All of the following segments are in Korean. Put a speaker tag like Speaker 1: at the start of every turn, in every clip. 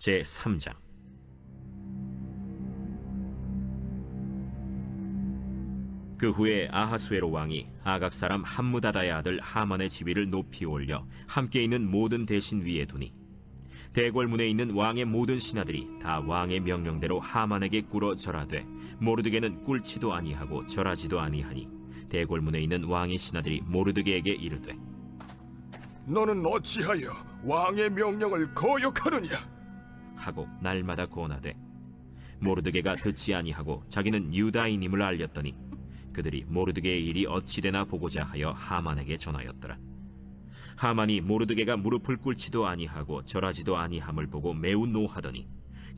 Speaker 1: 제3장. 그 후에 아하수에로 왕이 아각 사람 함무다다의 아들 하만의 지위를 높이 올려 함께 있는 모든 대신 위에 두니, 대궐문에 있는 왕의 모든 신하들이 다 왕의 명령대로 하만에게 꿇어 절하되 모르드게는 꿇지도 아니하고 절하지도 아니하니, 대궐문에 있는 왕의 신하들이 모르드게에게 이르되,
Speaker 2: 너는 어찌하여 왕의 명령을 거역하느냐?
Speaker 1: 하고 날마다 권하되, 모르드게가 듣지 아니하고 자기는 유다인임을 알렸더니 그들이 모르드게의 일이 어찌되나 보고자 하여 하만에게 전하였더라. 하만이 모르드게가 무릎을 꿇지도 아니하고 절하지도 아니함을 보고 매우 노하더니,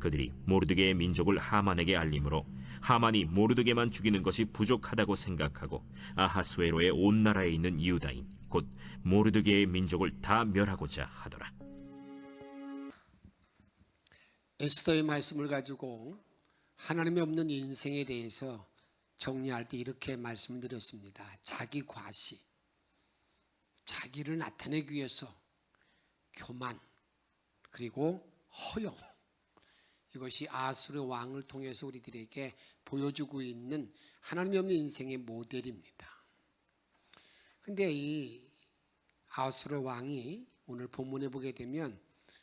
Speaker 1: 그들이 모르드게의 민족을 하만에게 알림으로 하만이 모르드게만 죽이는 것이 부족하다고 생각하고 아하수에로의 온 나라에 있는 유다인 곧 모르드게의 민족을 다 멸하고자 하더라.
Speaker 3: 에스더의 말씀을 가지고 하나님이 없는 인생에 대해서 정리할 때 이렇게 말씀을 드렸습니다. 자기 과시, 자기를 나타내기 위해서 교만, 그리고 허영, 이것이 아수르 왕을 통해서 우리들에게 보여주고 있는 하나님이 없는 인생의 모델입니다. 근데 이 아수르 왕이 오늘 본문에 보게 되면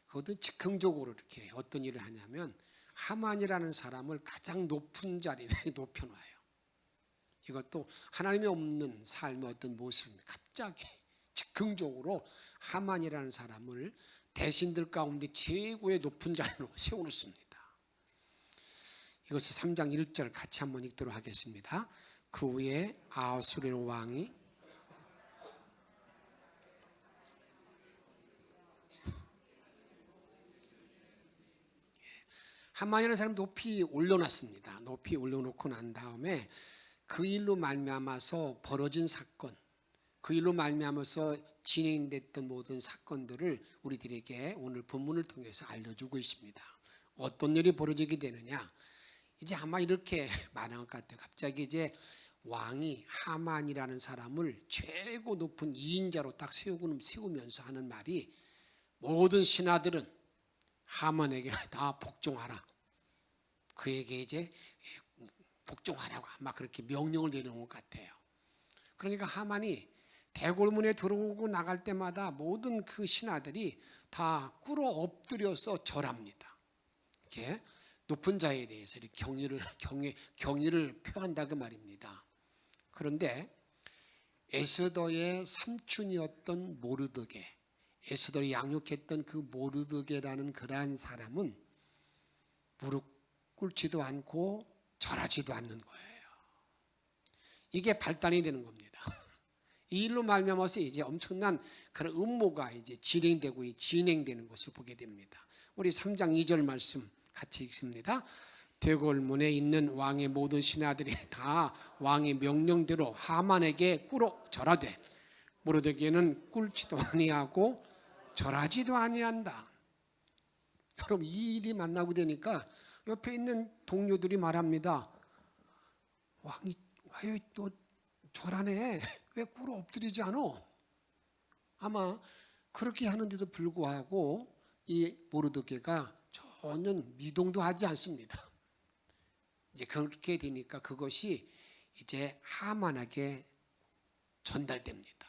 Speaker 3: 그것도 즉흥적으로 이렇게 어떤 일을 하냐면 하만이라는 사람을 가장 높은 자리에 높여놔요. 이것도 하나님이 없는 삶의 어떤 모습입니다. 갑자기 즉흥적으로 하만이라는 사람을 대신들 가운데 최고의 높은 자리로 세워놓습니다. 이것을 3장 1절 같이 한번 읽도록 하겠습니다. 그 후에 아수르 왕이 하만이라는 사람 높이 올려놨습니다. 높이 올려놓고 난 다음에 그 일로 말미암아서 벌어진 사건, 그 일로 말미암아서 진행됐던 모든 사건들을 우리들에게 오늘 본문을 통해서 알려주고 있습니다. 어떤 일이 벌어지게 되느냐? 이제 아마 이렇게 말한 것 같아요. 갑자기 이제 왕이 하만이라는 사람을 최고 높은 2인자로 딱 세우면서 하는 말이, 모든 신하들은 하만에게 다 복종하라. 그에게 이제 복종하라고 아마 그렇게 명령을 내려온 것 같아요. 그러니까 하만이 대궐문에 들어오고 나갈 때마다 모든 그 신하들이 다 꿇어 엎드려서 절합니다. 이렇게 높은 자에 대해서 이렇게 경의를 표한다 그 말입니다. 그런데 에스더의 삼촌이었던 모르드게, 에스더를 양육했던 그 모르드게라는 그러한 사람은 무릎 꿇지도 않고 절하지도 않는 거예요. 이게 발단이 되는 겁니다. 이 일로 말미암아서 이제 엄청난 그런 음모가 이제 진행되는 것을 보게 됩니다. 우리 3장 2절 말씀 같이 읽습니다. 대궐문에 있는 왕의 모든 신하들이 다 왕의 명령대로 하만에게 꿇어 절하되 모르드게는 꿇지도 아니하고 절하지도 아니한다. 여러분, 이 일이 만나고 되니까 옆에 있는 동료들이 말합니다. 왕이 왜 또 절하네? 왜 꿇어 엎드리지 않아? 아마 그렇게 하는데도 불구하고 이 모르드게가 전혀 미동도 하지 않습니다. 이제 그렇게 되니까 그것이 이제 하만에게 전달됩니다.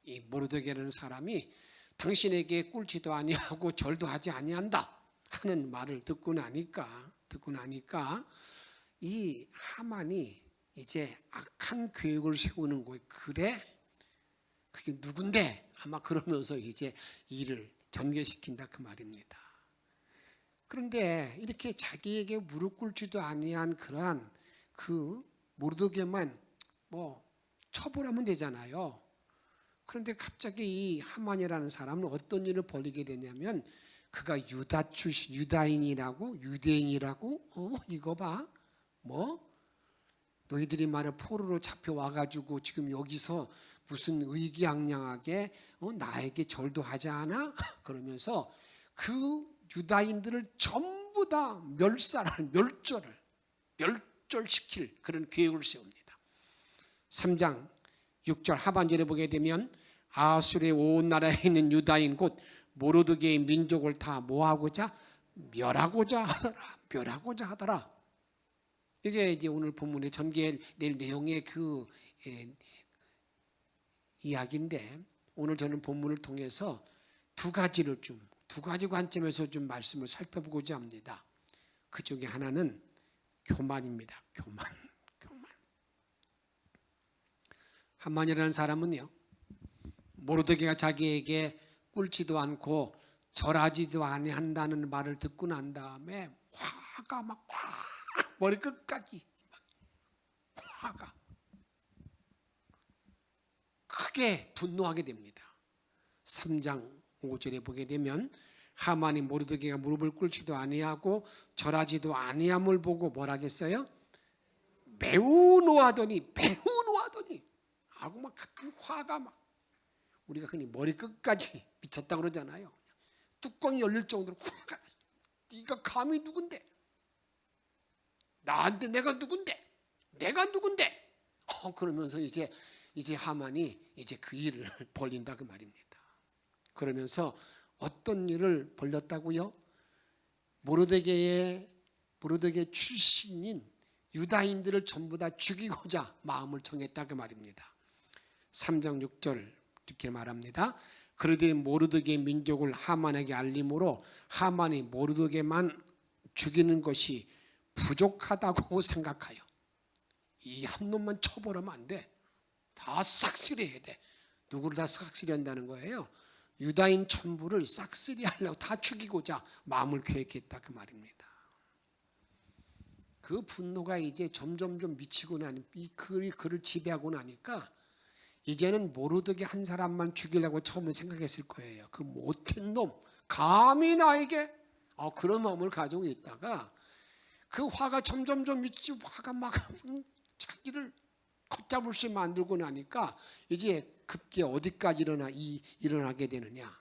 Speaker 3: 이 모르드게라는 사람이 당신에게 꿇지도 아니하고 절도 하지 아니한다 하는 말을 듣고 나니까 이 하만이 이제 악한 계획을 세우는 거예요. 그래? 그게 누군데? 아마 그러면서 이제 일을 전개시킨다 그 말입니다. 그런데 이렇게 자기에게 무릎 꿇지도 아니한 그러한 그 모르드게만 처벌하면 되잖아요. 그런데 갑자기 이 하만이라는 사람은 어떤 일을 벌이게 되냐면, 그가 유다인이라고 이거 봐, 너희들이 말해 포로로 잡혀와가지고 지금 여기서 무슨 의기양양하게 나에게 절도 하지 않아? 그러면서 그 유다인들을 전부 다 멸절시킬 그런 계획을 세웁니다. 3장 6절 하반절에 보게 되면 아수르의 온 나라에 있는 유다인 곧 모르드게의 민족을 다 모아고자 멸하고자 하더라. 멸하고자 하더라. 이게 이제 오늘 본문의 전개될 내용의 그 이야기인데, 오늘 저는 본문을 통해서 두 가지 관점에서 좀 말씀을 살펴보고자 합니다. 그 중에 하나는 교만입니다. 교만. 하만이라는 사람은요, 모르드게가 자기에게 꿇지도 않고 절하지도 아니한다는 말을 듣고 난 다음에 화가 막 머리끝까지 화가 크게 분노하게 됩니다. 3장 5절에 보게 되면 하만이 모르드게가 무릎을 꿇지도 아니하고 절하지도 아니함을 보고 뭐라겠어요? 매우 노하더니 하고 막 화가 막, 우리가 흔히 머리끝까지 미쳤다 그러잖아요. 뚜껑이 열릴 정도로 화가, 네가 감히 누군데? 나한테 내가 누군데? 그러면서 이제 하만이 이제 그 일을 벌린다 그 말입니다. 그러면서 어떤 일을 벌렸다고요? 모르드게 출신인 유다인들을 전부 다 죽이고자 마음을 정했다 그 말입니다. 3장 6절 이렇게 말합니다. 그러더니 모르드게 민족을 하만에게 알림으로 하만이 모르드게만 죽이는 것이 부족하다고 생각하여, 이 한 놈만 처벌하면 안 돼. 다 싹쓸이해야 돼. 누구를 다 싹쓸이한다는 거예요? 유다인 전부를 싹쓸이하려고 다 죽이고자 마음을 계획했다 그 말입니다. 그 분노가 이제 점점 미치고 나니, 이 그를 지배하고 나니까 이제는 모르드게 한 사람만 죽이려고 처음에 생각했을 거예요. 그 못된 놈, 감히 나에게, 그런 마음을 가지고 있다가 그 화가 점점 미치고 화가 막 자기를 걷잡을 수 만들고 나니까 이제 급기 어디까지 일어나게 되느냐.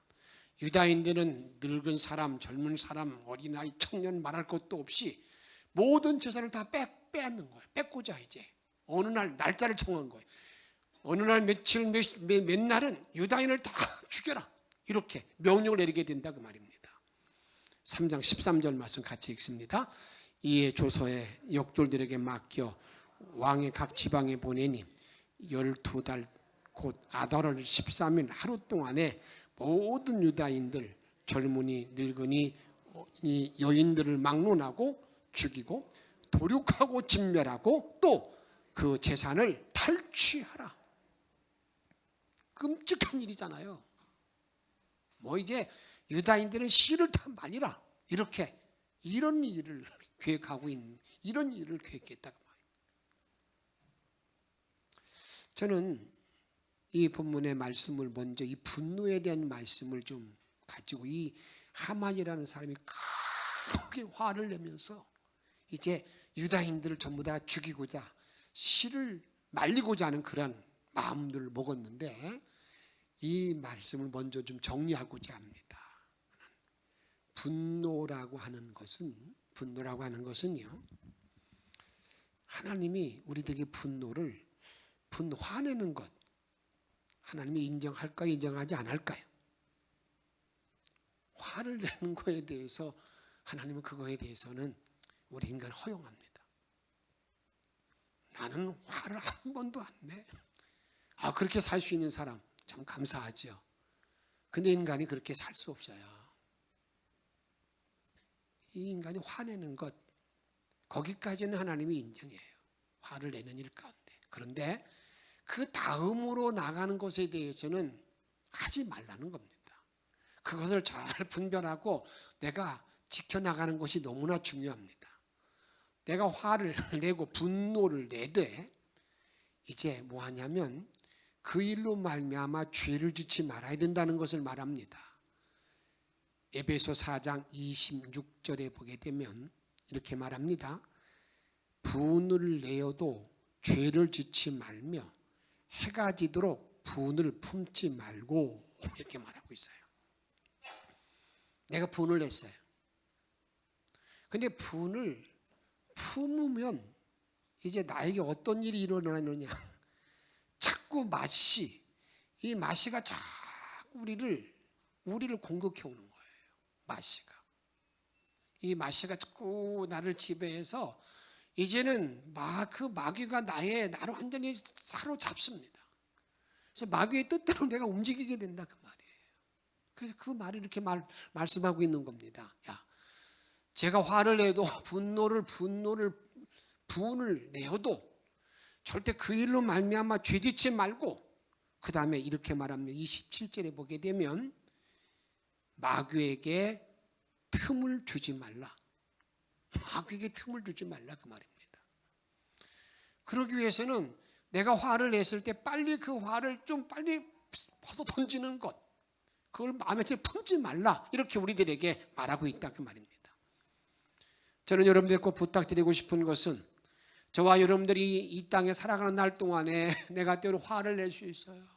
Speaker 3: 유다인들은 늙은 사람, 젊은 사람, 어린아이, 청년 말할 것도 없이 모든 재산을 다 빼앗는 거예요. 뺏고자 이제 어느 날 날짜를 정한 거예요. 어느 날 며칠 몇 날은 유다인을 다 죽여라, 이렇게 명령을 내리게 된다 그 말입니다. 3장 13절 말씀 같이 읽습니다. 이에 조서에 역졸들에게 맡겨 왕의 각 지방에 보내니 12달 곧 아달월 13일 하루 동안에 모든 유다인들, 젊은이 늙은이 여인들을 막론하고 죽이고 도륙하고 진멸하고 또 그 재산을 탈취하라. 끔찍한 일이잖아요. 이제 유다인들은 씨를 다 말리라, 이렇게 이런 일을 계획하고 있는, 이런 일을 계획했다고 말입니다. 저는 이 본문의 말씀을 먼저, 이 분노에 대한 말씀을 좀 가지고, 이 하만이라는 사람이 크게 화를 내면서 이제 유다인들을 전부 다 죽이고자 씨를 말리고자 하는 그런 마음들을 먹었는데, 이 말씀을 먼저 좀 정리하고자 합니다. 분노라고 하는 것은요, 하나님이 우리들에게 화내는 것, 하나님이 인정할까요? 인정하지 않을까요? 화를 내는 거에 대해서 하나님은 그거에 대해서는 우리 인간 허용합니다. 나는 화를 한 번도 안 내. 그렇게 살 수 있는 사람 참 감사하죠. 근데 인간이 그렇게 살 수 없어요. 이 인간이 화내는 것, 거기까지는 하나님이 인정해요. 화를 내는 일 가운데. 그런데 그 다음으로 나가는 것에 대해서는 하지 말라는 겁니다. 그것을 잘 분별하고 내가 지켜나가는 것이 너무나 중요합니다. 내가 화를 내고 분노를 내되 이제 뭐 하냐면 그 일로 말미암아 죄를 짓지 말아야 된다는 것을 말합니다. 에베소 4장 26절에 보게 되면 이렇게 말합니다. 분을 내어도 죄를 짓지 말며 해가 지도록 분을 품지 말고, 이렇게 말하고 있어요. 내가 분을 냈어요. 근데 분을 품으면 이제 나에게 어떤 일이 일어나느냐. 자꾸 이 마씨가 자꾸 우리를 공격해 오는 거예요. 마씨가. 이 마씨가 자꾸 나를 지배해서 이제는 그 마귀가 나를 완전히 사로잡습니다. 그래서 마귀의 뜻대로 내가 움직이게 된다 그 말이에요. 그래서 그 말을 이렇게 말씀하고 있는 겁니다. 야, 제가 화를 내도 분을 내어도 절대 그 일로 말미암아 죄짓지 말고, 그 다음에 이렇게 말합니다. 27절에 보게 되면 마귀에게 틈을 주지 말라. 마귀에게 틈을 주지 말라 그 말입니다. 그러기 위해서는 내가 화를 냈을 때 빨리 그 화를 좀 빨리 벗어 던지는 것, 그걸 마음에 품지 말라, 이렇게 우리들에게 말하고 있다 그 말입니다. 저는 여러분들 꼭 부탁드리고 싶은 것은, 저와 여러분들이 이 땅에 살아가는 날 동안에 내가 때로 화를 낼 수 있어요.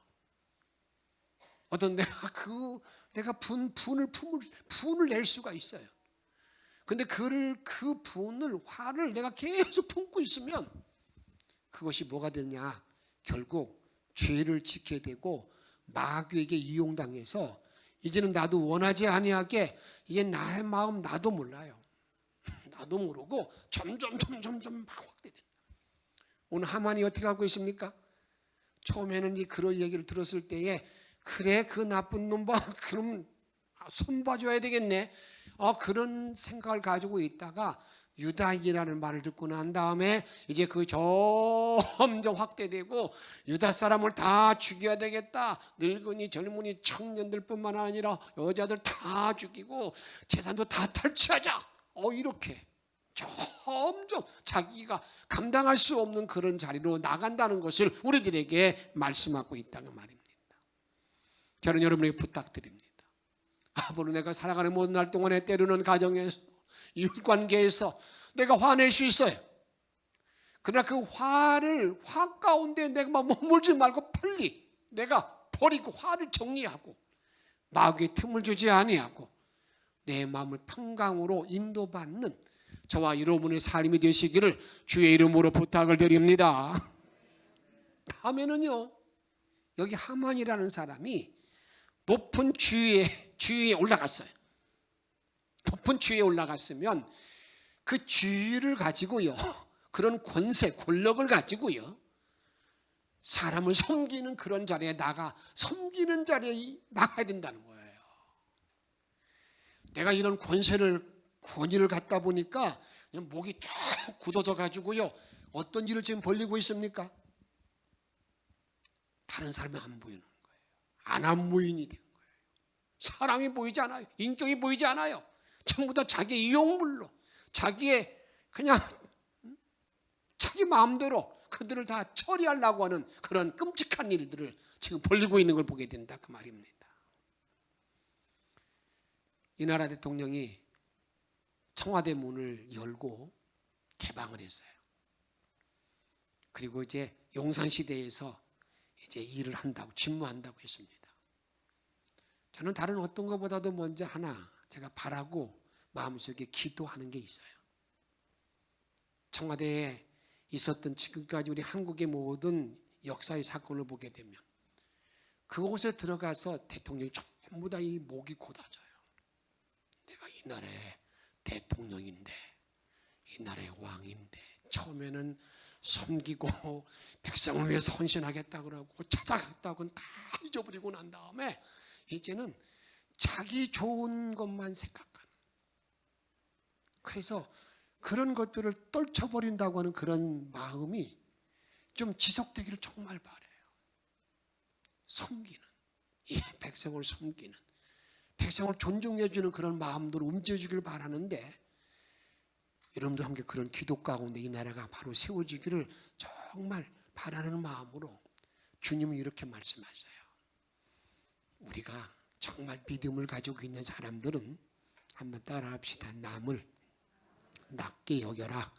Speaker 3: 어떤 내가 분을 낼 수가 있어요. 근데 그 화를 내가 계속 품고 있으면 그것이 뭐가 되냐, 결국 죄를 짓게 되고 마귀에게 이용당해서 이제는 나도 원하지 아니하게 이제 나의 마음 나도 몰라요. 나도 모르고 점점 막 확대된다. 오늘 하만이 어떻게 하고 있습니까? 처음에는 그런 얘기를 들었을 때에, 그래 그 나쁜 놈 봐, 그럼 손봐줘야 되겠네, 그런 생각을 가지고 있다가 유다인이라는 말을 듣고 난 다음에 이제 그 점점 확대되고, 유다 사람을 다 죽여야 되겠다, 늙은이 젊은이 청년들뿐만 아니라 여자들 다 죽이고 재산도 다 탈취하자, 이렇게 점점 자기가 감당할 수 없는 그런 자리로 나간다는 것을 우리들에게 말씀하고 있다는 말입니다. 저는 여러분에게 부탁드립니다. 앞으로 내가 살아가는 모든 날 동안에 때로는 가정에서, 이웃관계에서 내가 화낼 수 있어요. 그러나 그 화 가운데 내가 머물지 말고 빨리 내가 버리고 화를 정리하고 마귀의 틈을 주지 아니하고 내 마음을 평강으로 인도받는 저와 여러분의 삶이 되시기를 주의 이름으로 부탁을 드립니다. 다음에는요, 여기 하만이라는 사람이 높은 주위에 올라갔어요. 높은 주위에 올라갔으면 그 주위를 가지고요, 그런 권세, 권력을 가지고요, 사람을 섬기는 그런 자리에 섬기는 자리에 나가야 된다는 거예요. 내가 이런 권위를 갖다 보니까 그냥 목이 쭉 굳어져 가지고요, 어떤 일을 지금 벌리고 있습니까? 다른 사람이 안 보이는 거예요. 안무인이 된 거예요. 사랑이 보이지 않아요. 인격이 보이지 않아요. 전부 다 자기의 이용물로, 자기의 그냥 자기 마음대로 그들을 다 처리하려고 하는 그런 끔찍한 일들을 지금 벌리고 있는 걸 보게 된다 그 말입니다. 이 나라 대통령이 청와대 문을 열고 개방을 했어요. 그리고 이제 용산시대에서 이제 일을 한다고, 직무한다고 했습니다. 저는 다른 어떤 것보다도 먼저 하나 제가 바라고 마음속에 기도하는 게 있어요. 청와대에 있었던 지금까지 우리 한국의 모든 역사의 사건을 보게 되면 그곳에 들어가서 대통령이 전부 다 이 목이 곧아져요. 내가 이 나라의 대통령인데, 이 나라의 왕인데, 처음에는 섬기고 백성을 위해서 헌신하겠다 그러고 찾아갔다고는 다 잊어버리고 난 다음에 이제는 자기 좋은 것만 생각하는, 그래서 그런 것들을 떨쳐버린다고 하는 그런 마음이 좀 지속되기를 정말 바라요. 섬기는, 이 백성을 섬기는, 백성을 존중해주는 그런 마음으로 움직여주기를 바라는데, 여러분들 함께 그런 기도 가운데 이 나라가 바로 세워지기를 정말 바라는 마음으로 주님은 이렇게 말씀하세요. 우리가 정말 믿음을 가지고 있는 사람들은 한번 따라합시다. 남을 낮게 여겨라.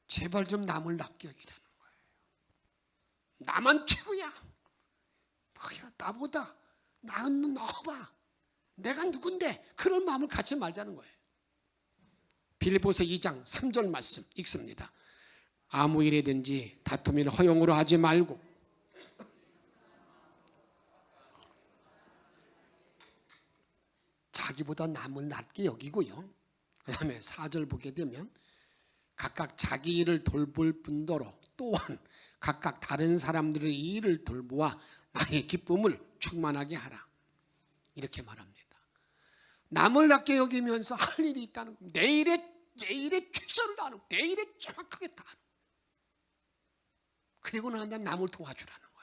Speaker 3: 제발 좀 남을 낮게 여기라는 거예요. 나만 최고야. 뭐야, 나보다 나은 놈 넣어봐. 내가 누군데? 그런 마음을 갖지 말자는 거예요. 빌립보서 2장 3절 말씀 읽습니다. 아무 일이든지 다툼이나 허용으로 하지 말고 자기보다 남을 낮게 여기고요. 그 다음에 4절 보게 되면 각각 자기 일을 돌볼 뿐더러 또한 각각 다른 사람들의 일을 돌보아 나의 기쁨을 충만하게 하라. 이렇게 말합니다. 남을 낮게 여기면서 할 일이 있다는 겁니다. 내 일에 최선을 다하는, 내 일에 정확하게 다하는. 그리고 난 다음에 남을 도와주라는 거예요.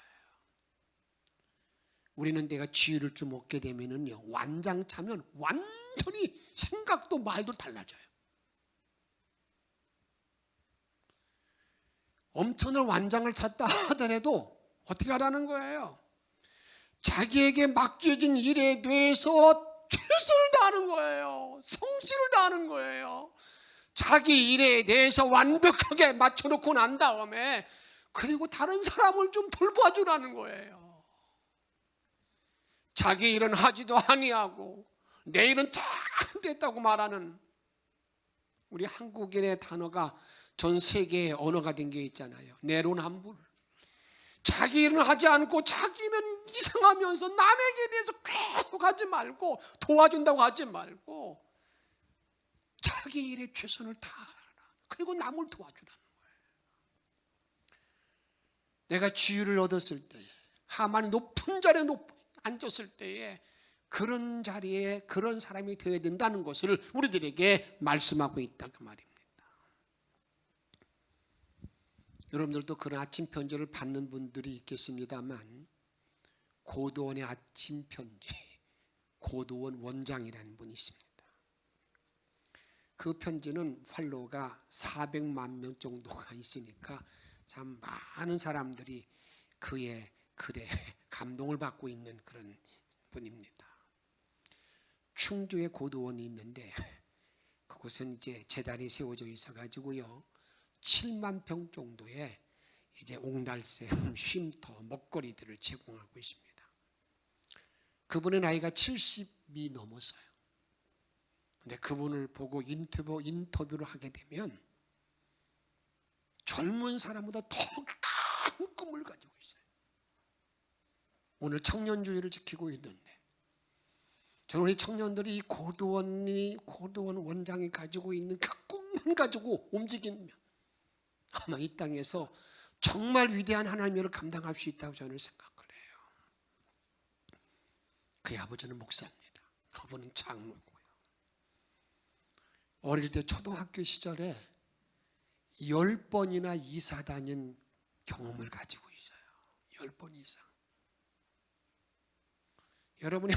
Speaker 3: 우리는 내가 지혜를 좀 얻게 되면은요, 완장차면 완전히 생각도 말도 달라져요. 엄청난 완장을 찾다 하더라도 어떻게 하라는 거예요? 자기에게 맡겨진 일에 대해서 최선을 다하는 거예요. 성실을 다하는 거예요. 자기 일에 대해서 완벽하게 맞춰놓고 난 다음에 그리고 다른 사람을 좀 돌봐주라는 거예요. 자기 일은 하지도 아니하고 내 일은 잘 됐다고 말하는 우리 한국인의 단어가 전 세계의 언어가 된 게 있잖아요. 내로남불. 자기 일은 하지 않고 자기는 이상하면서 남에게 대해서 계속 하지 말고 도와준다고 하지 말고 자기 일에 최선을 다하라. 그리고 남을 도와주라는 거예요. 내가 지위를 얻었을 때에 하만이 높은 자리에 앉았을 때에 그런 자리에 그런 사람이 되어야 된다는 것을 우리들에게 말씀하고 있다 그 말입니다. 여러분들도 그런 아침 편지를 받는 분들이 있겠습니다만 고도원의 아침 편지, 고도원 원장이라는 분이 있습니다. 그 편지는 팔로워가 400만 명 정도가 있으니까 참 많은 사람들이 그의 글에 감동을 받고 있는 그런 분입니다. 충주에 고도원이 있는데 그곳은 이제 재단이 세워져 있어 가지고요 7만 평 정도의 이제 옹달샘, 쉼터, 먹거리들을 제공하고 있습니다. 그분의 나이가 70이 넘었어요. 근데 그분을 보고 인터뷰를 하게 되면 젊은 사람보다 더 큰 꿈을 가지고 있어요. 오늘 청년주의를 지키고 있는데 저는 우리 청년들이 이 고도원 원장이 가지고 있는 그 꿈만 가지고 움직이면 아마 이 땅에서 정말 위대한 하나님의 일을 감당할 수 있다고 저는 생각을 해요. 그의 아버지는 목사입니다. 그분은 장로고요. 어릴 때 초등학교 시절에 10번이나 이사 다닌 경험을 가지고 있어요. 10번 이상. 여러분이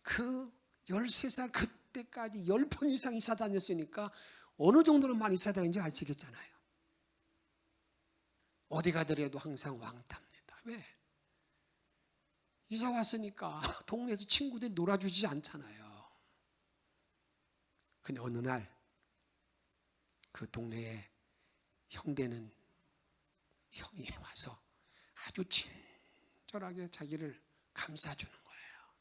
Speaker 3: 그 13살 그때까지 10번 이상 이사 다녔으니까 어느 정도로 많이 이사 다닌지 아시겠잖아요. 어디 가더라도 항상 왕따입니다. 왜? 이사 왔으니까 동네에서 친구들이 놀아주지 않잖아요. 근데 어느 날 그 동네에 형 되는 형이 와서 아주 친절하게 자기를 감싸주는 거예요.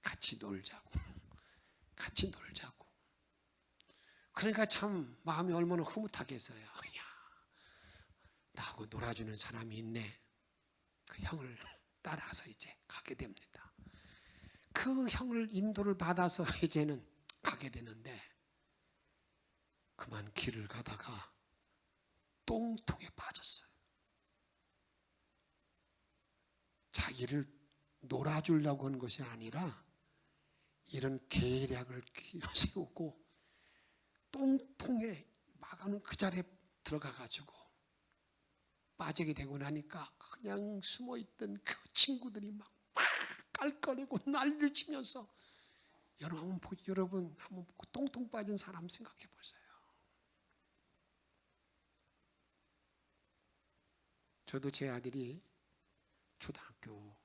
Speaker 3: 같이 놀자고. 그러니까 참 마음이 얼마나 흐뭇하겠어요. 야, 나하고 놀아주는 사람이 있네. 그 형을 따라서 이제 가게 됩니다. 그 형을 인도를 받아서 이제는 가게 되는데 그만 길을 가다가 똥통에 빠졌어요. 자기를 놀아주려고 한 것이 아니라 이런 계략을 세우고 똥통에 막아놓은 그 자리에 들어가가지고 빠지게 되고 나니까 그냥 숨어있던 그 친구들이 막 깔깔대고 난리를 치면서 여러분 한번 보고 똥통 빠진 사람 생각해 보세요. 저도 제 아들이 초등학교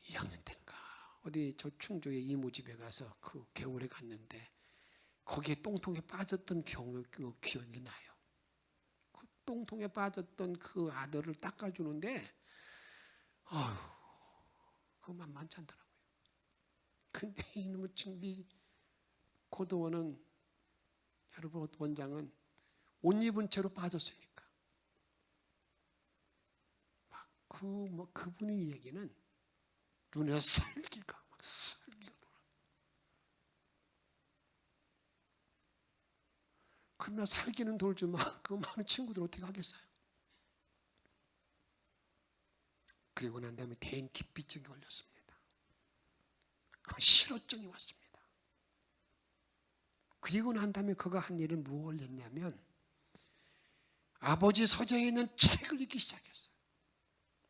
Speaker 3: 2학년 때인가 어디 저 충주의 이모 집에 가서 그 겨울에 갔는데 거기에 똥통에 빠졌던 기억이 나요. 그 똥통에 빠졌던 그 아들을 닦아주는데 아휴 그거 만만치 않더라고요. 근데 이놈의 친구 고도원은 여러분 원장은 옷 입은 채로 빠졌으니까 그분의 얘기는 눈에 살기가 막 살기가 그러나 살기는 돌지만 그 많은 친구들 어떻게 하겠어요? 그리고 난 다음에 대인기피증이 걸렸습니다. 실어증이 왔습니다. 그리고 난 다음에 그가 한 일은 무엇을 했냐면 아버지 서재에 있는 책을 읽기 시작했어요.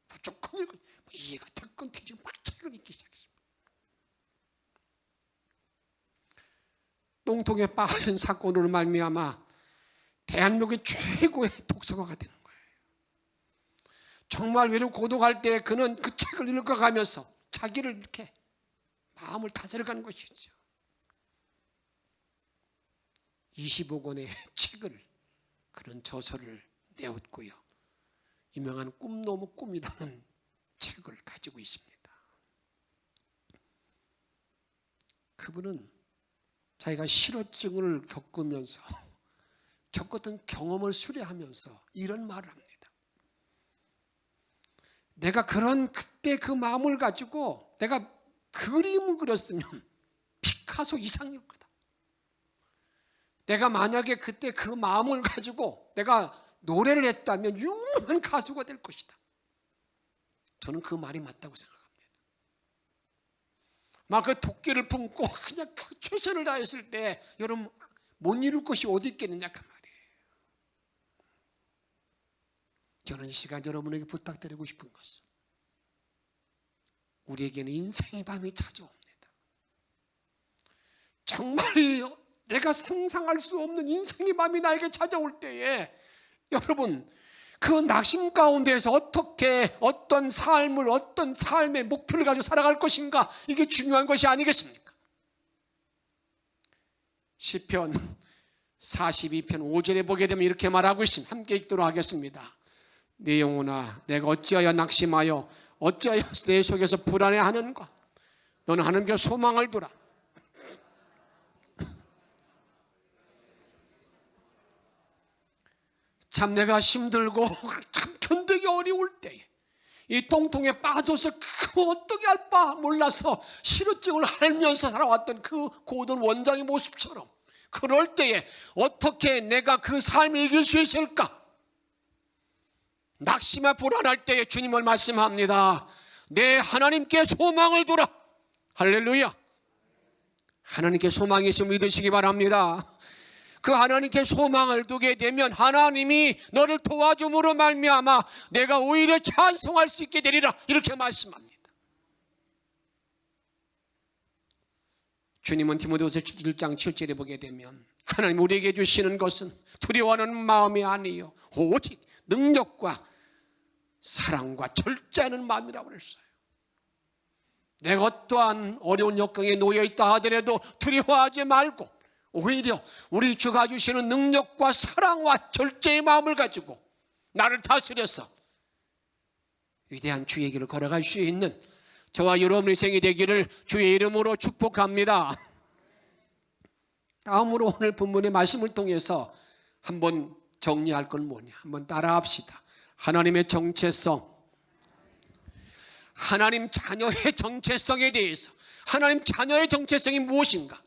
Speaker 3: 무조건 읽고 이해가 됐건 되지 막 책을 읽기 시작했습니다. 똥통에 빠진 사건으로 말미암아 대한민국의 최고의 독서가가 되는 거예요. 정말 외롭고 고독할 때 그는 그 책을 읽어가면서 자기를 이렇게 마음을 다스려가는 것이죠. 25권의 책을 그런 저서를 내었고요. 유명한 꿈 너무 꿈이라는 책을 가지고 있습니다. 그분은 자기가 실어증을 겪으면서 겪었던 경험을 수리하면서 이런 말을 합니다. 내가 그때 그 마음을 가지고 내가 그림을 그렸으면 피카소 이상일 거다. 내가 만약에 그때 그 마음을 가지고 내가 노래를 했다면 유명한 가수가 될 것이다. 저는 그 말이 맞다고 생각합니다. 막 그 도끼를 품고 그냥 그 최선을 다했을 때 여러분 못 이룰 것이 어디 있겠느냐 그 말이에요. 저는 이 시간 여러분에게 부탁드리고 싶은 것은 우리에게는 인생의 밤이 찾아옵니다. 정말이요. 내가 상상할 수 없는 인생의 밤이 나에게 찾아올 때에 여러분 그 낙심 가운데에서 어떻게 어떤 삶의 목표를 가지고 살아갈 것인가 이게 중요한 것이 아니겠습니까? 시편 42편 5절에 보게 되면 이렇게 말하고 있습니다. 함께 읽도록 하겠습니다. 내 영혼아 내가 어찌하여 낙심하여 어찌하여 내 속에서 불안해하는가. 너는 하나님께 소망을 두라. 참 내가 힘들고 참 견디기 어려울 때에 이 똥통에 빠져서 그 어떻게 할 바 몰라서 실어증을 앓면서 살아왔던 그 고든 원장의 모습처럼 그럴 때에 어떻게 내가 그 삶을 이길 수 있을까? 낙심에 불안할 때에 주님을 말씀합니다. 내 하나님께 소망을 두라. 할렐루야. 하나님께 소망이 있음을 믿으시기 바랍니다. 그 하나님께 소망을 두게 되면 하나님이 너를 도와줌으로 말미암아 내가 오히려 찬송할 수 있게 되리라 이렇게 말씀합니다. 주님은 디모데후서 1장 7절에 보게 되면 하나님 우리에게 주시는 것은 두려워하는 마음이 아니요 오직 능력과 사랑과 절제하는 마음이라고 그랬어요. 내가 어떠한 어려운 역경에 놓여 있다 하더라도 두려워하지 말고 오히려 우리 주가 주시는 능력과 사랑과 절제의 마음을 가지고 나를 다스려서 위대한 주의 길을 걸어갈 수 있는 저와 여러분의 생이 되기를 주의 이름으로 축복합니다. 다음으로 오늘 본문의 말씀을 통해서 한번 정리할 건 뭐냐 한번 따라합시다. 하나님의 정체성, 하나님 자녀의 정체성에 대해서 하나님 자녀의 정체성이 무엇인가?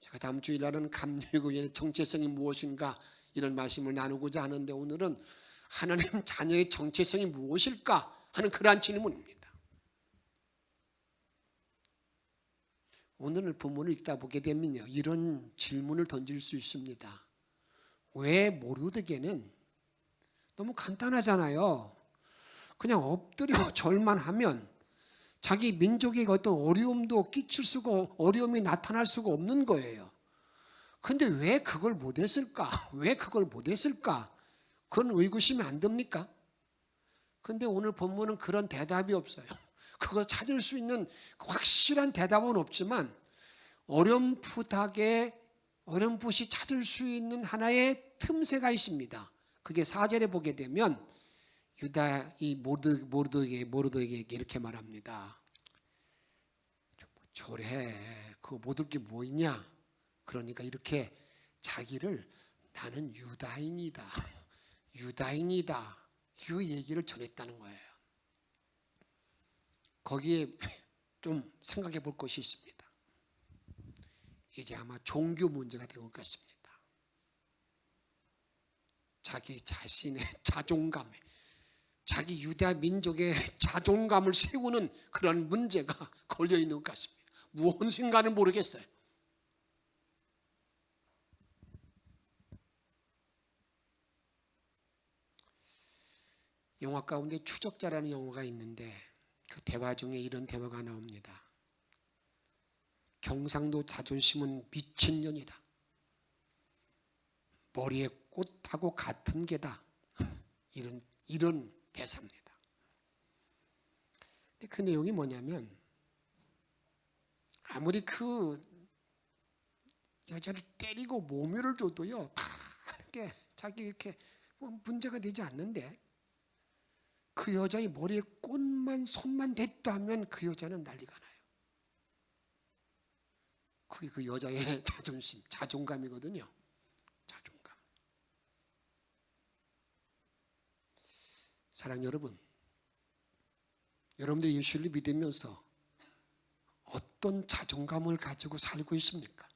Speaker 3: 제가 다음 주일날은 감리교회의 정체성이 무엇인가 이런 말씀을 나누고자 하는데 오늘은 하나님 자녀의 정체성이 무엇일까 하는 그러한 질문입니다. 오늘 본문을 읽다 보게 되면요 이런 질문을 던질 수 있습니다. 왜 모르드게는 너무 간단하잖아요. 그냥 엎드려 절만 하면 자기 민족에게 어떤 어려움도 끼칠 수가 어려움이 나타날 수가 없는 거예요. 그런데 왜 그걸 못했을까? 왜 그걸 못했을까? 그건 의구심이 안 듭니까? 그런데 오늘 본문은 그런 대답이 없어요. 그거 찾을 수 있는 확실한 대답은 없지만 어렴풋이 찾을 수 있는 하나의 틈새가 있습니다. 그게 4절에 보게 되면 유다 이 모르드게에게 이렇게 말합니다. 저래 그거 못 올 게 뭐 있냐? 그러니까 이렇게 자기를 나는 유다인이다. 유다인이다. 그 얘기를 전했다는 거예요. 거기에 좀 생각해 볼 것이 있습니다. 이제 아마 종교 문제가 될 것 같습니다. 자기 자신의 자존감에, 자기 유대 민족의 자존감을 세우는 그런 문제가 걸려 있는 것 같습니다. 무엇인가는 모르겠어요. 영화 가운데 추적자라는 영화가 있는데 그 대화 중에 이런 대화가 나옵니다. 경상도 자존심은 미친년이다. 머리에 꽃하고 같은 게다. 이런 대사입니다. 근데 그 내용이 뭐냐면 아무리 그 여자를 때리고 모멸을 줘도요, 이렇게 자기 이렇게 문제가 되지 않는데 그 여자의 머리에 꽃만 손만 댔다면 그 여자는 난리가 나요. 그게 그 여자의 자존심, 자존감이거든요. 자존감. 사랑 여러분, 여러분들이 예수를 믿으면서 어떤 자존감을 가지고 살고 있습니까?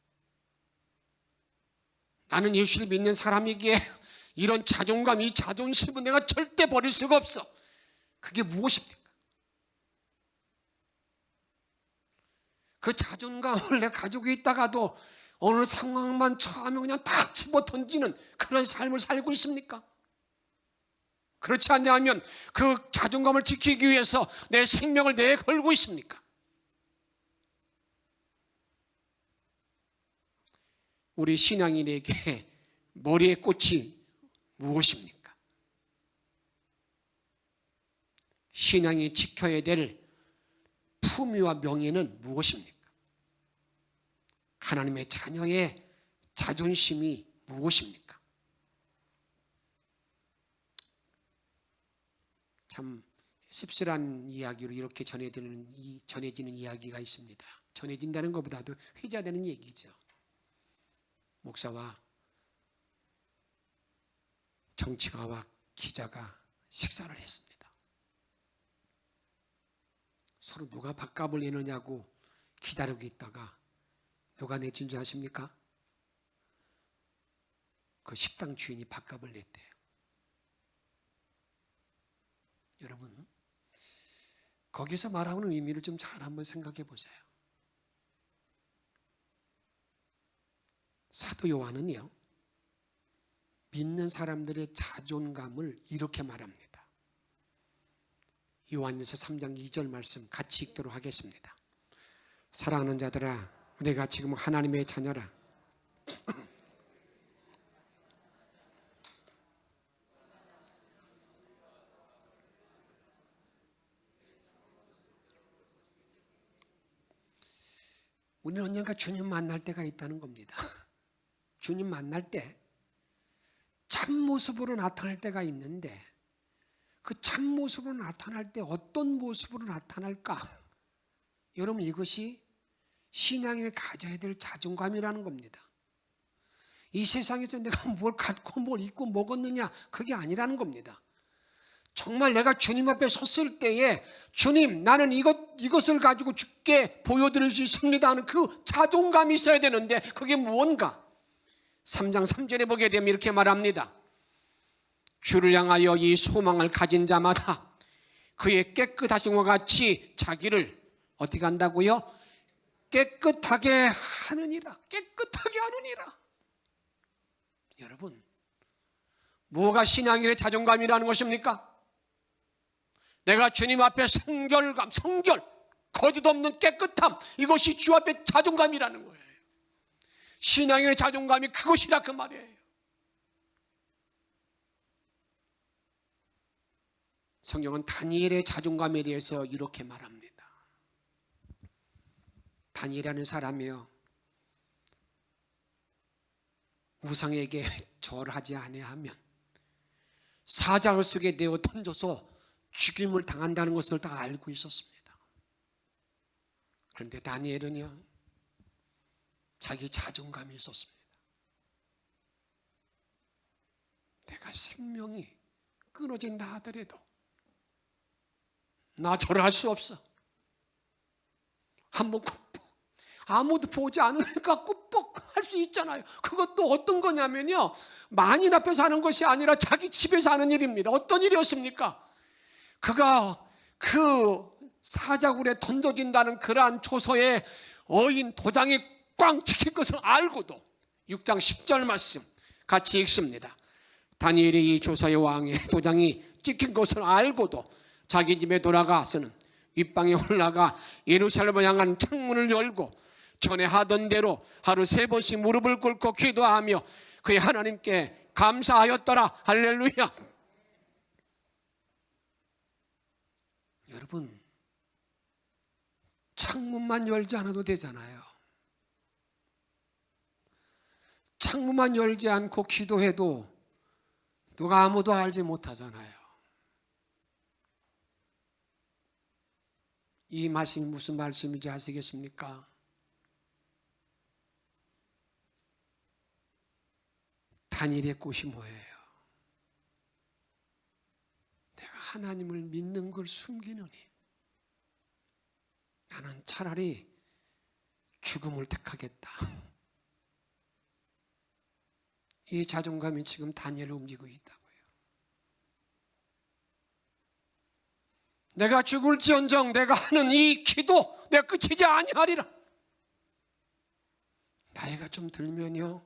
Speaker 3: 나는 예수를 믿는 사람이기에 이런 자존감, 이 자존심은 내가 절대 버릴 수가 없어. 그게 무엇입니까? 그 자존감을 내가 가지고 있다가도 어느 상황만 처하면 그냥 딱 집어 던지는 그런 삶을 살고 있습니까? 그렇지 않냐면 그 자존감을 지키기 위해서 내 생명을 내걸고 있습니까? 우리 신앙인에게 머리에 꽃이 무엇입니까? 신앙이 지켜야 될 품위와 명예는 무엇입니까? 하나님의 자녀의 자존심이 무엇입니까? 참 씁쓸한 이야기로 이렇게 전해지는 이야기가 있습니다. 전해진다는 것보다도 회자되는 얘기죠. 목사와 정치가와 기자가 식사를 했습니다. 서로 누가 밥값을 내느냐고 기다리고 있다가 누가 내준 줄 아십니까? 그 식당 주인이 밥값을 냈대요. 여러분, 거기서 말하는 의미를 좀 잘 한번 생각해 보세요. 사도 요한은요, 믿는 사람들의 자존감을 이렇게 말합니다. 요한일서 3장 2절 말씀 같이 읽도록 하겠습니다. 사랑하는 자들아, 우리가 지금 하나님의 자녀라. 우리는 언젠가 주님 만날 때가 있다는 겁니다. 주님 만날 때 참모습으로 나타날 때가 있는데 그 참모습으로 나타날 때 어떤 모습으로 나타날까? 여러분, 이것이 신앙인이 가져야 될 자존감이라는 겁니다. 이 세상에서 내가 뭘 갖고 뭘 입고 먹었느냐, 그게 아니라는 겁니다. 정말 내가 주님 앞에 섰을 때에 주님, 나는 이것을 가지고 주께 보여드릴 수 있습니다 하는 그 자존감이 있어야 되는데 그게 무언가? 3장 3절에 보게 되면 이렇게 말합니다. 주를 향하여 이 소망을 가진 자마다 그의 깨끗하심과 같이 자기를 어떻게 한다고요? 깨끗하게 하느니라. 깨끗하게 하느니라. 여러분, 뭐가 신앙인의 자존감이라는 것입니까? 내가 주님 앞에 성결감, 거짓 없는 깨끗함, 이것이 주 앞에 자존감이라는 거예요. 신앙인의 자존감이 그것이라 그 말이에요. 성경은 다니엘의 자존감에 대해서 이렇게 말합니다. 다니엘이라는 사람이요, 우상에게 절하지 아니하면 사자굴 속에 내어 던져서 죽임을 당한다는 것을 다 알고 있었습니다. 그런데 다니엘은요, 자기 자존감이 있었습니다. 내가 생명이 끊어진다 하더라도 나 절할 수 없어. 한번 아무도 보지 않으니까 꾹뻑할 수 있잖아요. 그것도 어떤 거냐면요, 만인 앞에서 하는 것이 아니라 자기 집에서 하는 일입니다. 어떤 일이었습니까? 그가 그 사자굴에 던져진다는 그러한 초소에 어인 도장이 꽝 찍힐 것을 알고도 6장 10절 말씀 같이 읽습니다. 다니엘이 이 조서의 왕의 도장이 찍힌 것을 알고도 자기 집에 돌아가서는 윗방에 올라가 예루살렘을 향한 창문을 열고 전에 하던 대로 하루 3번씩 무릎을 꿇고 기도하며 그의 하나님께 감사하였더라. 할렐루야. 여러분, 창문만 열지 않아도 되잖아요. 창문만 열지 않고 기도해도 누가 아무도 알지 못하잖아요. 이 말씀이 무슨 말씀인지 아시겠습니까? 다니엘의 꽃이 뭐예요? 내가 하나님을 믿는 걸 숨기느니 나는 차라리 죽음을 택하겠다. 이 자존감이 지금 다니엘을 움직이고 있다고요. 내가 죽을지언정 내가 하는 이 기도 내가 끝이지 아니하리라. 나이가 좀 들면요,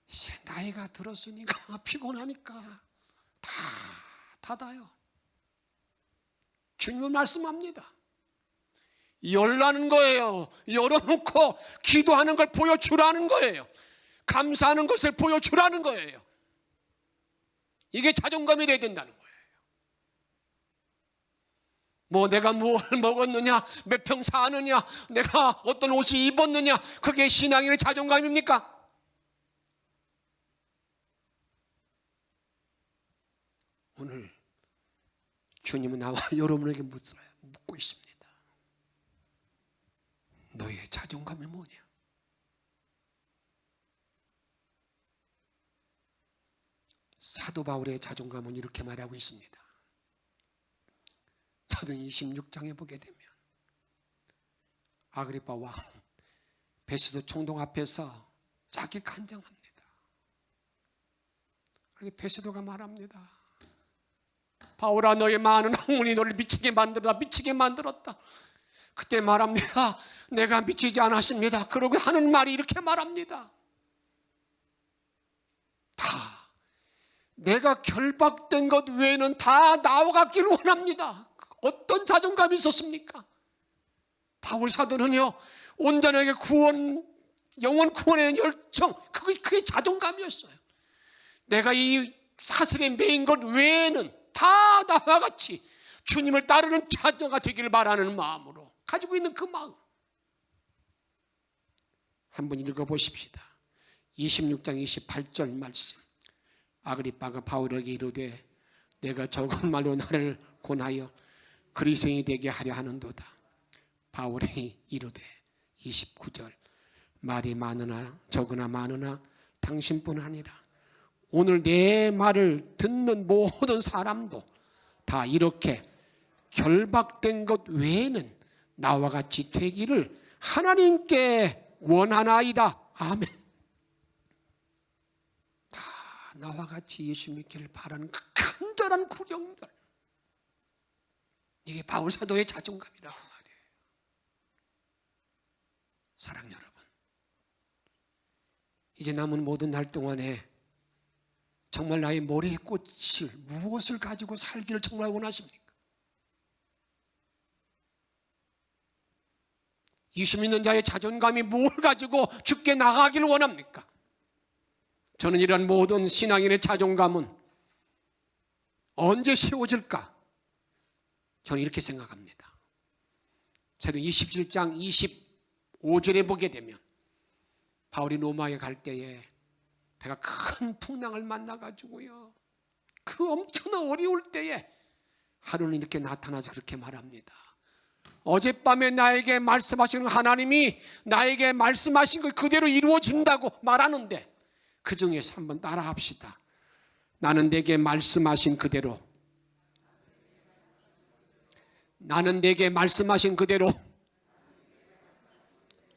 Speaker 3: 이제 나이가 들었으니까 피곤하니까 다 닫아요. 주님은 말씀합니다. 열라는 거예요. 열어놓고 기도하는 걸 보여주라는 거예요. 감사하는 것을 보여주라는 거예요. 이게 자존감이 돼야 된다는 거예요. 뭐 내가 무엇을 먹었느냐, 몇 평 사느냐, 내가 어떤 옷을 입었느냐, 그게 신앙인의 자존감입니까? 오늘 주님은 나와 여러분에게 묻고 있습니다. 너의 자존감이 뭐냐? 사도 바울의 자존감은 이렇게 말하고 있습니다. 사도 26장에 보게 되면 아그리파 왕 베스도 총독 앞에서 자기 간증합니다. 그런데 베스도가 말합니다. 바울아, 너의 많은 학문이 너를 미치게 만들었다. 그때 말합니다. 내가 미치지 않았습니다. 그러고 하는 말이 이렇게 말합니다. 다 내가 결박된 것 외에는 다 나와갔기를 원합니다. 어떤 자존감이 있었습니까? 바울 사도는요, 온전하게 영원 구원의 열정, 그게 자존감이었어요. 내가 이 사슬에 매인 것 외에는 다 나와 같이 주님을 따르는 자녀가 되기를 바라는 마음으로 가지고 있는 그 마음. 한번 읽어보십시다. 26장 28절 말씀. 아그리빠가 바울에게 이르되 내가 적은 말로 나를 권하여 그리스도인이 되게 하려 하는도다. 바울이 이르되 29절 말이 많으나 적으나 많으나 당신뿐 아니라 오늘 내 말을 듣는 모든 사람도 다 이렇게 결박된 것 외에는 나와 같이 되기를 하나님께 원하나이다. 아멘. 다 나와 같이 예수 믿기를 바라는 그 간절한 구령들, 이게 바울 사도의 자존감이라고 말이에요. 사랑 여러분, 이제 남은 모든 날 동안에 정말 나의 머리에 꽃을 무엇을 가지고 살기를 정말 원하십니까? 예수 믿는 자의 자존감이 뭘 가지고 죽게 나가기를 원합니까? 저는 이런 모든 신앙인의 자존감은 언제 세워질까? 저는 이렇게 생각합니다. 저도 27장 25절에 보게 되면 바울이 로마에 갈 때에 배가 큰 풍랑을 만나가지고요, 그 엄청난 어려울 때에 하루는 이렇게 나타나서 그렇게 말합니다. 어젯밤에 나에게 말씀하시는 하나님이 나에게 말씀하신 것 그대로 이루어진다고 말하는데 그 중에서 한번 따라합시다. 나는 내게 말씀하신 그대로, 나는 내게 말씀하신 그대로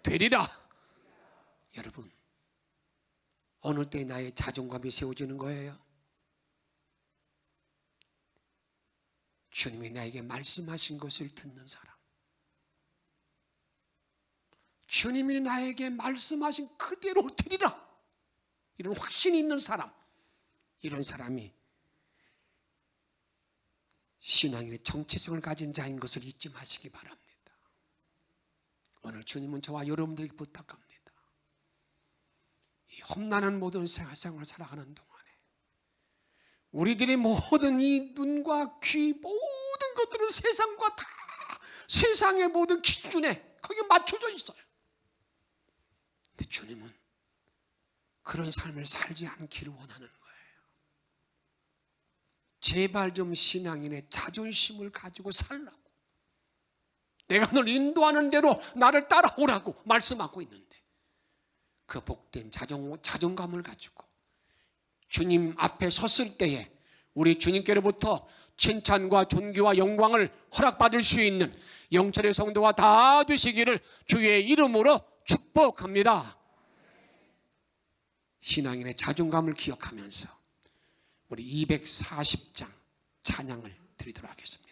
Speaker 3: 되리라. 여러분, 어느 때 나의 자존감이 세워지는 거예요? 주님이 나에게 말씀하신 것을 듣는 사람, 주님이 나에게 말씀하신 그대로 되리라, 이런 확신이 있는 사람, 이런 사람이 신앙인의 정체성을 가진 자인 것을 잊지 마시기 바랍니다. 오늘 주님은 저와 여러분들에게 부탁합니다. 이 험난한 모든 생활을 살아가는 동안에 우리들의 모든 이 눈과 귀, 모든 것들은 세상과 다, 세상의 모든 기준에 거기에 맞춰져 있어요. 근데 주님은 그런 삶을 살지 않기를 원하는 거예요. 제발 좀 신앙인의 자존심을 가지고 살라고, 내가 널 인도하는 대로 나를 따라오라고 말씀하고 있는데, 그 복된 자존감을 가지고 주님 앞에 섰을 때에 우리 주님께로부터 칭찬과 존귀와 영광을 허락받을 수 있는 영철의 성도가 다 되시기를 주의 이름으로 축복합니다. 신앙인의 자존감을 기억하면서 우리 240장 찬양을 드리도록 하겠습니다.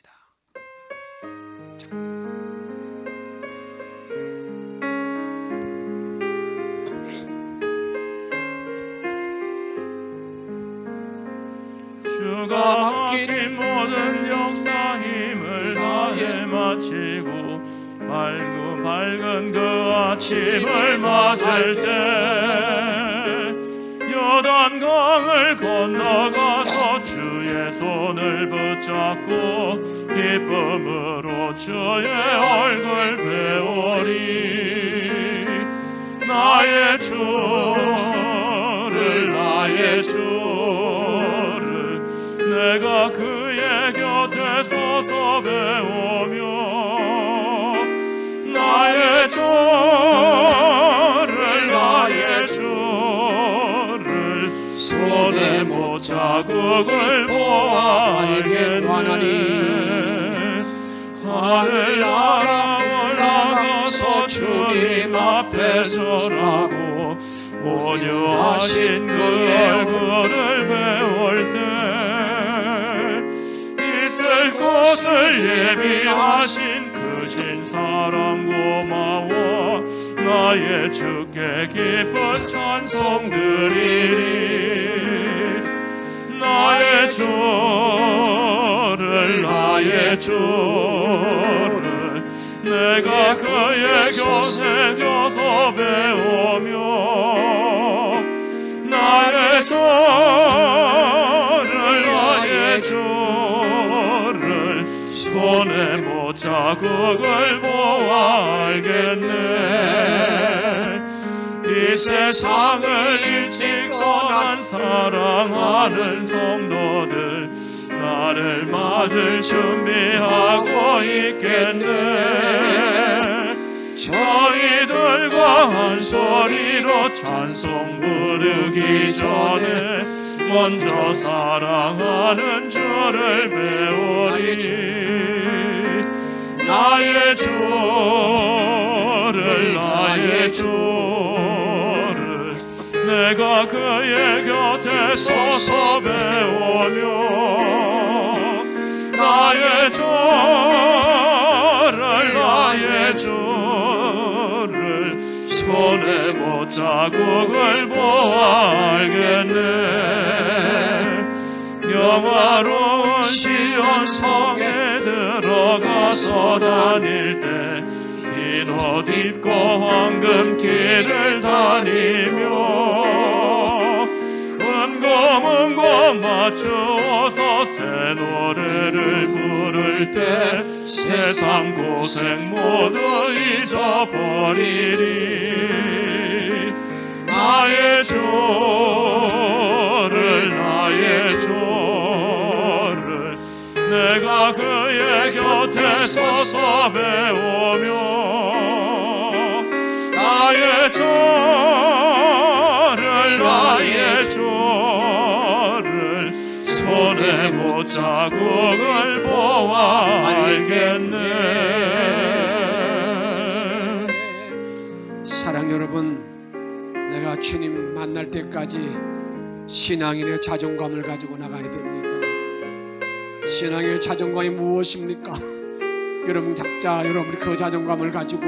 Speaker 4: 주가 맡긴 모든 역사 힘을 다해 마치고 밝은 그 아침을 맞을 때 요단강을 건너가서 주의 손을 붙잡고 기쁨으로 주의 얼굴 배우리. 나의 주를 내가 그의 곁에 서서 배우며 나의 주를 손에 못 자국을 보아 알겠나니 하늘 나라 올라가서 주님 앞에 서라고 온유하신 그 얼굴을 배울 때 있을 곳을 예비하신 그 신사랑 고마워 나의 주께 기쁜 찬송 드리리. 나의 주를 내가 그의 곁에 져서 배우며 나의 주를 손에 못 자국을 보아 알겠네. 이 세상을 일찍 떠난 사랑하는 성도들 나를 맞을 준비하고 있겠네. 저희들과 한 소리로 찬송 부르기 전에 먼저 사랑하는 주를 배우리. 나의 주를 내가 그의 곁에 서서 배우며 나의 주를 손에 못 자국을 보아 알겠네. 영화로운 시온 성에 들어가서 다닐 때 흰 옷 입고 황금길을 다니며 금고 맞추어서 새 노래를 부를 때 세상 고생 모두 잊어버리리. 나의 주를 내가 그의 곁에 서서 배우며 나의 주를 손에 못 자국을 보아 알겠네.
Speaker 3: 만날 때까지 신앙인의 자존감을 가지고 나가야 됩니다. 신앙의 자존감이 무엇입니까? 여러분 각자 여러분 그 자존감을 가지고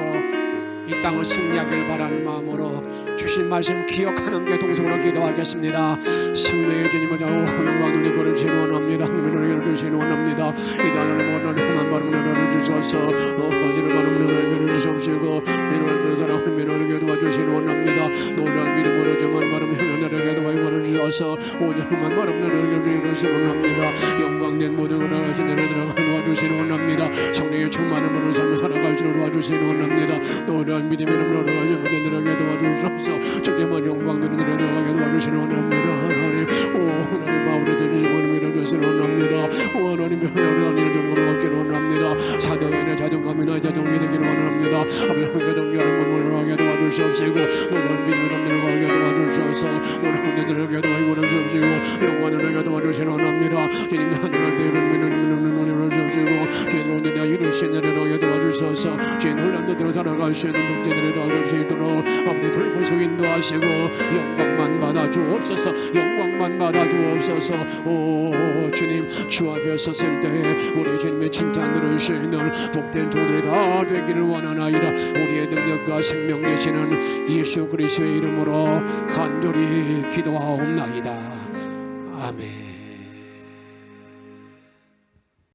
Speaker 3: 이 땅을 승리하기를 바라는 마음으로 주신 말씀 기억하는 게 동성으로 기도하겠습니다. 승리의 주님을 영광 돌리고 그러시는 원합니다. 하나님을 주시는 원합니다. 이 단어는 원하는 바람을 주셔서 어지를 바람을 주시옵시고 이런 사랑을 도와주시는 원합니다. 놀라운 믿음으로 저만 바람을 흘러내리게 도와주셔서 오늘만 바람을 주시는 원합니다. 영광된 모든 걸 하시는 들어가 도와주시는 원합니다. 성령의 충만한 모든 삶을 살아갈 수 도와주시는 원합니다. 놀라운 믿음의 이름으로 들어가게 도와주셔서 저게만 영광 들어가게 도와주시는 원합니다. 하나님 하나님 마음으로 들으시고 밀어주시는 원합니다. 하나님 하나님 정보를 얻기를 원합니다. 사도인의 자존감이나 자존이 되기를 원합니다. 아버지의 정결한 문을 하게 도와주시옵시고 너는 믿음을 없는 걸 하게 도와주셔서 너는 문제들에게 도와주시옵시고 영광을 하게 도와주시는 원합니다. 주님 하늘을 대는 믿는 눈을 주시옵시고 주님 오늘 나 이루신 일을 하게 도와주셔서 주님 혼란도 들어 살아갈 수 있는 문제들을 도와줄 수 있도록 아버지 돌보시고 인도하시고 영광만 받아 주옵소서. 영광만 받아 주옵소서. 오 주님 주 앞에 섰을 때 우리 주님의 칭찬 들으시는 복된 종들이 다 되기를 원하나이다. 우리의 능력과 생명 되시는 예수 그리스도의 이름으로 간절히 기도하옵나이다. 아멘.